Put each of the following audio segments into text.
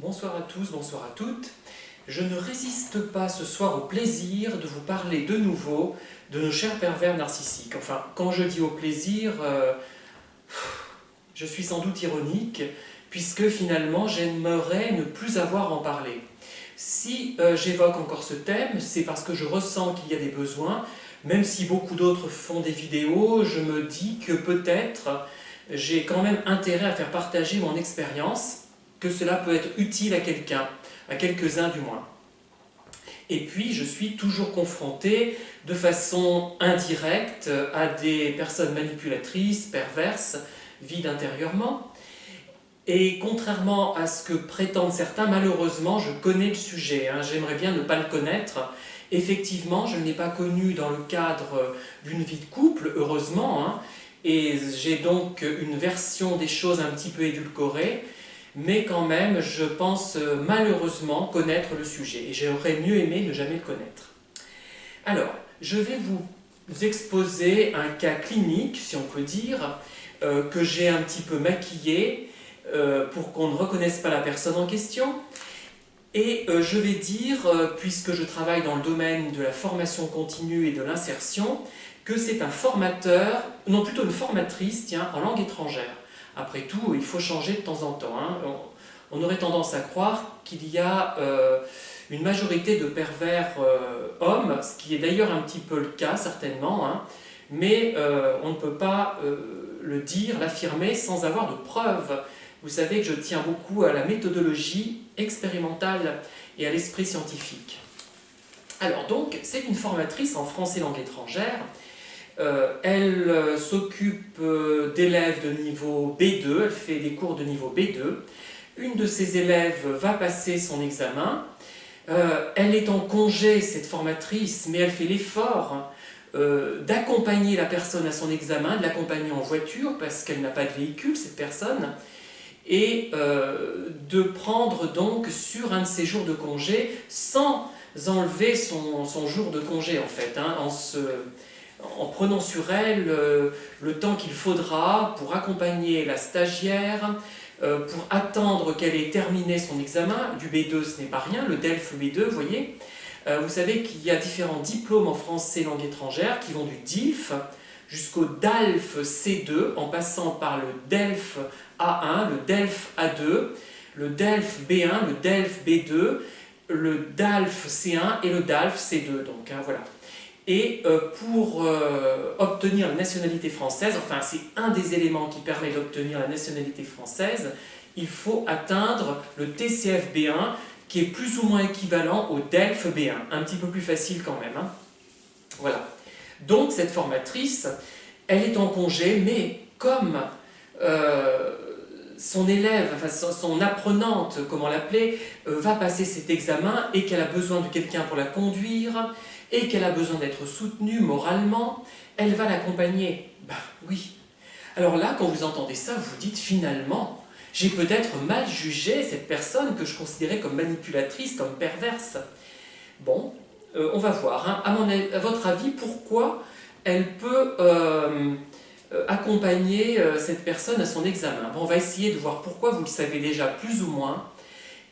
Bonsoir à tous, bonsoir à toutes. Je ne résiste pas ce soir au plaisir de vous parler de nouveau de nos chers pervers narcissiques. Enfin, quand je dis au plaisir, je suis sans doute ironique, puisque finalement j'aimerais ne plus avoir à en parler. Si j'évoque encore ce thème, c'est parce que je ressens qu'il y a des besoins, même si beaucoup d'autres font des vidéos, je me dis que peut-être j'ai quand même intérêt à faire partager mon expérience, que cela peut être utile à quelqu'un, à quelques-uns du moins. Et puis, je suis toujours confronté de façon indirecte à des personnes manipulatrices, perverses, vides intérieurement. Et contrairement à ce que prétendent certains, malheureusement, je connais le sujet. J'aimerais bien ne pas le connaître. Effectivement, je ne l'ai pas connu dans le cadre d'une vie de couple, heureusement, et j'ai donc une version des choses un petit peu édulcorée, mais quand même, je pense malheureusement connaître le sujet, et j'aurais mieux aimé ne jamais le connaître. Alors, je vais vous exposer un cas clinique, si on peut dire, que j'ai un petit peu maquillé, pour qu'on ne reconnaisse pas la personne en question. Et je vais dire, puisque je travaille dans le domaine de la formation continue et de l'insertion, que c'est un formateur, non plutôt une formatrice, tiens, en langue étrangère. Après tout, il faut changer de temps en temps. On aurait tendance à croire qu'il y a une majorité de pervers hommes, ce qui est d'ailleurs un petit peu le cas certainement, mais on ne peut pas le dire, l'affirmer sans avoir de preuves. Vous savez que je tiens beaucoup à la méthodologie expérimentale et à l'esprit scientifique. Alors donc, c'est une formatrice en français langue étrangère. Elle s'occupe d'élèves de niveau B2, elle fait des cours de niveau B2. Une de ses élèves va passer son examen. Elle est en congé, cette formatrice, mais elle fait l'effort d'accompagner la personne à son examen, de l'accompagner en voiture, parce qu'elle n'a pas de véhicule, cette personne, et de prendre donc sur un de ses jours de congé, sans enlever son jour de congé en fait, en prenant sur elle le temps qu'il faudra pour accompagner la stagiaire, pour attendre qu'elle ait terminé son examen. Du B2, ce n'est pas rien, le DELF B2, vous voyez. Vous savez qu'il y a différents diplômes en français langue étrangère qui vont du DILF jusqu'au DALF C2, en passant par le DELF A1, le DELF A2, le DELF B1, le DELF B2, le DALF C1 et le DALF C2. Donc, voilà. Et pour obtenir la nationalité française, enfin c'est un des éléments qui permet d'obtenir la nationalité française, il faut atteindre le TCF B1, qui est plus ou moins équivalent au DELF B1, un petit peu plus facile quand même. Voilà. Donc cette formatrice, elle est en congé, mais comme son élève, enfin son apprenante, comment l'appeler, va passer cet examen et qu'elle a besoin de quelqu'un pour la conduire, et qu'elle a besoin d'être soutenue moralement, elle va l'accompagner. Ben oui. Alors là, quand vous entendez ça, vous vous dites finalement, j'ai peut-être mal jugé cette personne que je considérais comme manipulatrice, comme perverse. Bon, on va voir. À votre avis, pourquoi elle peut accompagner cette personne à son examen? Bon, on va essayer de voir pourquoi, vous le savez déjà plus ou moins.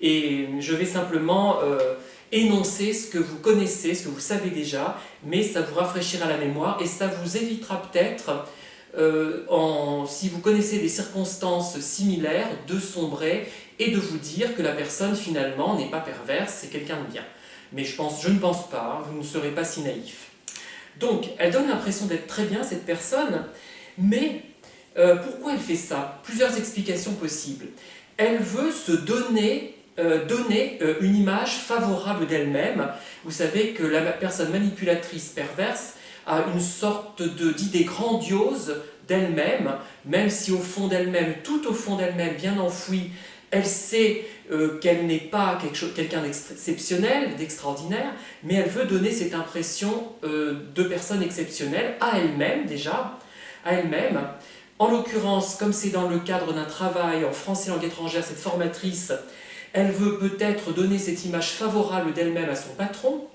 Et je vais simplement énoncer ce que vous connaissez, ce que vous savez déjà, mais ça vous rafraîchira la mémoire et ça vous évitera peut-être, si vous connaissez des circonstances similaires, de sombrer et de vous dire que la personne finalement n'est pas perverse, c'est quelqu'un de bien. Mais je ne pense pas, vous ne serez pas si naïf. Donc, elle donne l'impression d'être très bien, cette personne, mais pourquoi elle fait ça? Plusieurs explications possibles. Elle veut se donner une image favorable d'elle-même. Vous savez que la personne manipulatrice perverse a une sorte d'idée grandiose d'elle-même, même si au fond d'elle-même, tout au fond d'elle-même, bien enfouie, elle sait qu'elle n'est pas quelqu'un d'exceptionnel, d'extraordinaire, mais elle veut donner cette impression de personne exceptionnelle à elle-même déjà, à elle-même. En l'occurrence, comme c'est dans le cadre d'un travail en français langue étrangère, cette formatrice, elle veut peut-être donner cette image favorable d'elle-même à son patron.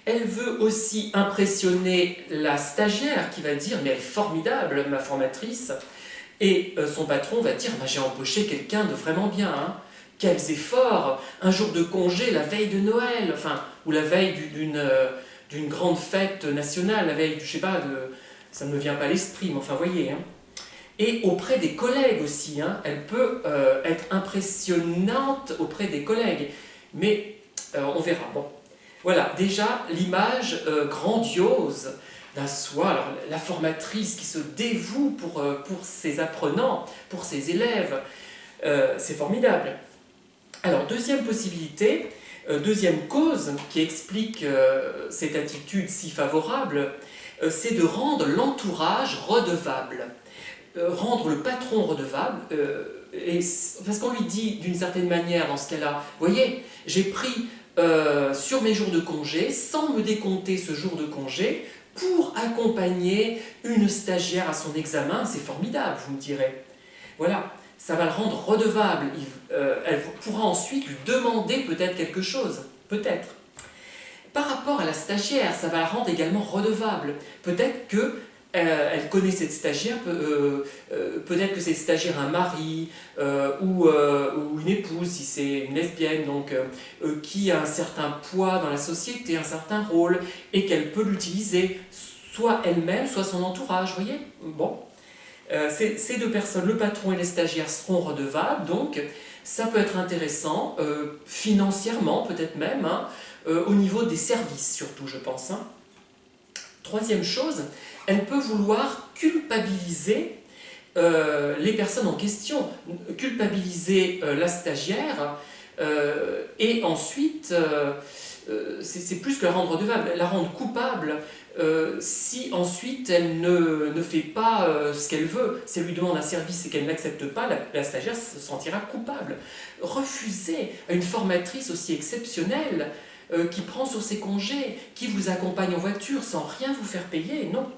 Elle veut aussi impressionner la stagiaire qui va dire « mais elle est formidable, ma formatrice ». Et son patron va dire « j'ai empoché quelqu'un de vraiment bien ». quels efforts, un jour de congé, la veille de Noël, enfin, ou la veille d'une grande fête nationale, la veille, je sais pas, ça ne me vient pas à l'esprit, mais enfin, voyez. Hein. Et auprès des collègues aussi, hein, elle peut être impressionnante auprès des collègues, mais on verra. Bon, voilà, déjà l'image grandiose d'un soi, alors la formatrice qui se dévoue pour ses apprenants, pour ses élèves, c'est formidable. Alors, deuxième possibilité, deuxième cause qui explique cette attitude si favorable, c'est de rendre l'entourage redevable. Rendre le patron redevable, parce qu'on lui dit d'une certaine manière dans ce cas-là, voyez, j'ai pris sur mes jours de congé, sans me décompter ce jour de congé, pour accompagner une stagiaire à son examen, c'est formidable, vous me direz. Voilà, ça va le rendre redevable. Elle pourra ensuite lui demander peut-être quelque chose, peut-être. Par rapport à la stagiaire, ça va la rendre également redevable. Peut-être que elle connaît cette stagiaire, peut-être que cette stagiaire a un mari ou une épouse, si c'est une lesbienne, donc qui a un certain poids dans la société, un certain rôle, et qu'elle peut l'utiliser, soit elle-même, soit son entourage, vous voyez. Bon, ces deux personnes, le patron et les stagiaires, seront redevables, donc ça peut être intéressant, financièrement peut-être même, hein, au niveau des services surtout, je pense. Hein. Troisième chose, elle peut vouloir culpabiliser les personnes en question, culpabiliser la stagiaire, et ensuite, c'est plus que la rendre redevable, la rendre coupable si ensuite elle ne fait pas ce qu'elle veut. Si elle lui demande un service et qu'elle n'accepte pas, la stagiaire se sentira coupable. Refuser à une formatrice aussi exceptionnelle qui prend sur ses congés, qui vous accompagne en voiture sans rien vous faire payer, non.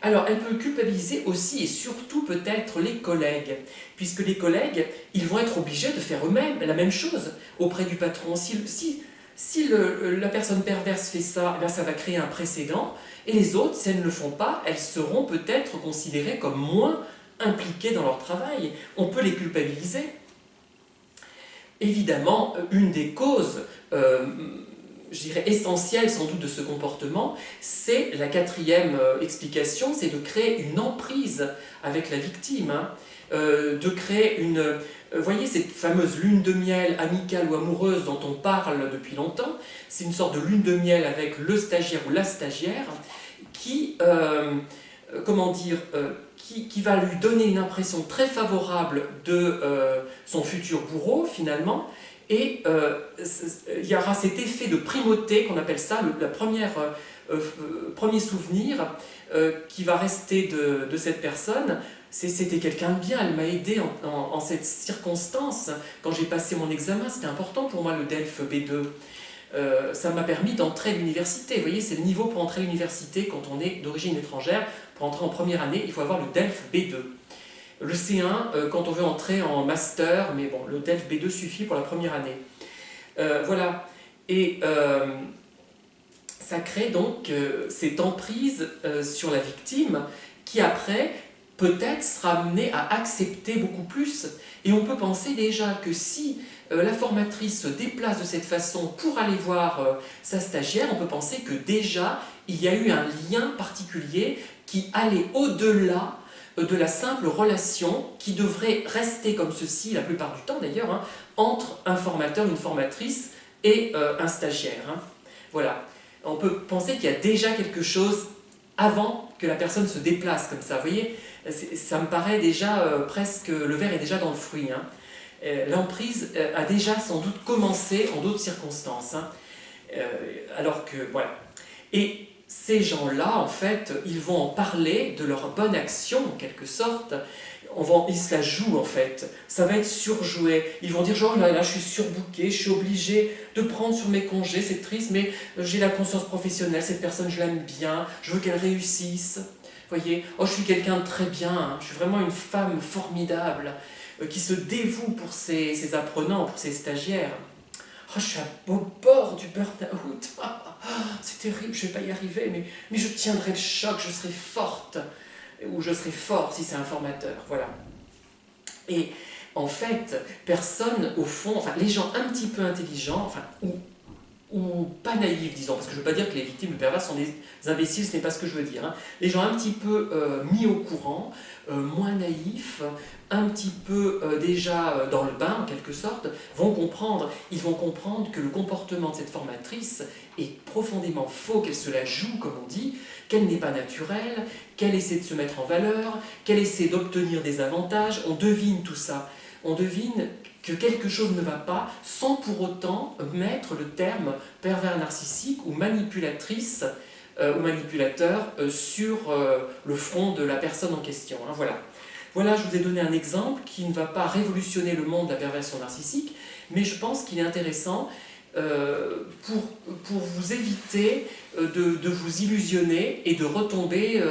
Alors, elle peut culpabiliser aussi et surtout peut-être les collègues, puisque les collègues, ils vont être obligés de faire eux-mêmes la même chose auprès du patron. Si la personne perverse fait ça, là, ça va créer un précédent, et les autres, si elles ne le font pas, elles seront peut-être considérées comme moins impliquées dans leur travail. On peut les culpabiliser. Évidemment, une des causes, je dirais essentielles sans doute de ce comportement, c'est la quatrième explication, c'est de créer une emprise avec la victime, hein, de créer une... voyez cette fameuse lune de miel amicale ou amoureuse dont on parle depuis longtemps, c'est une sorte de lune de miel avec le stagiaire ou la stagiaire qui, comment dire, qui va lui donner une impression très favorable de son futur bourreau finalement, et il y aura cet effet de primauté qu'on appelle ça, premier souvenir qui va rester de cette personne. C'était quelqu'un de bien, elle m'a aidé en cette circonstance. Quand j'ai passé mon examen, c'était important pour moi le DELF B2. Ça m'a permis d'entrer à l'université. Vous voyez, c'est le niveau pour entrer à l'université quand on est d'origine étrangère. Pour entrer en première année, il faut avoir le DELF B2. Le C1, quand on veut entrer en master, mais bon, le DELF B2 suffit pour la première année. Voilà. Et ça crée donc cette emprise sur la victime qui après peut-être sera amenée à accepter beaucoup plus. Et on peut penser déjà que si la formatrice se déplace de cette façon pour aller voir sa stagiaire, on peut penser que déjà il y a eu un lien particulier qui allait au-delà de la simple relation qui devrait rester comme ceci, la plupart du temps d'ailleurs, hein, entre un formateur, une formatrice et un stagiaire. Hein. Voilà. On peut penser qu'il y a déjà quelque chose avant que la personne se déplace comme ça. Vous voyez, ça me paraît déjà presque, le verre est déjà dans le fruit. Hein. L'emprise a déjà sans doute commencé en d'autres circonstances. Hein. Alors que, voilà. Et ces gens-là, en fait, ils vont en parler de leur bonne action, en quelque sorte. Ils se la jouent, en fait. Ça va être surjoué. Ils vont dire, genre, là, je suis surbooké, je suis obligé de prendre sur mes congés, c'est triste, mais j'ai la conscience professionnelle, cette personne, je l'aime bien, je veux qu'elle réussisse. Vous voyez, oh, je suis quelqu'un de très bien, hein. Je suis vraiment une femme formidable, qui se dévoue pour ses apprenants, pour ses stagiaires. Oh, je suis au bord du burn-out. C'est terrible, je ne vais pas y arriver, mais je tiendrai le choc, je serai forte. Ou je serai fort si c'est un formateur. Voilà. Et En fait, personne, au fond, enfin, les gens un petit peu intelligents, enfin, ou pas naïfs, disons, parce que je ne veux pas dire que les victimes de pervers sont des imbéciles, ce n'est pas ce que je veux dire. Hein. Les gens un petit peu mis au courant, moins naïfs, un petit peu déjà dans le bain, en quelque sorte, vont comprendre. Ils vont comprendre que le comportement de cette formatrice est profondément faux, qu'elle se la joue, comme on dit, qu'elle n'est pas naturelle, qu'elle essaie de se mettre en valeur, qu'elle essaie d'obtenir des avantages. On devine tout ça. On devine que quelque chose ne va pas sans pour autant mettre le terme pervers narcissique ou manipulatrice ou manipulateur sur le front de la personne en question. Hein, voilà. Voilà, je vous ai donné un exemple qui ne va pas révolutionner le monde de la perversion narcissique, mais je pense qu'il est intéressant pour vous éviter de vous illusionner et de retomber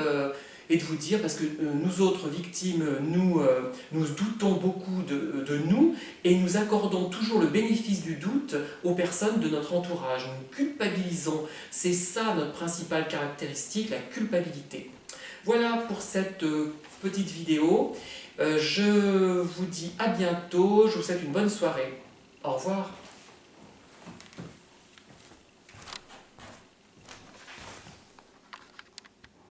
et de vous dire, parce que nous autres victimes, nous doutons beaucoup de nous et nous accordons toujours le bénéfice du doute aux personnes de notre entourage. Nous culpabilisons, c'est ça notre principale caractéristique, la culpabilité. Voilà pour cette petite vidéo. Je vous dis à bientôt, je vous souhaite une bonne soirée. Au revoir.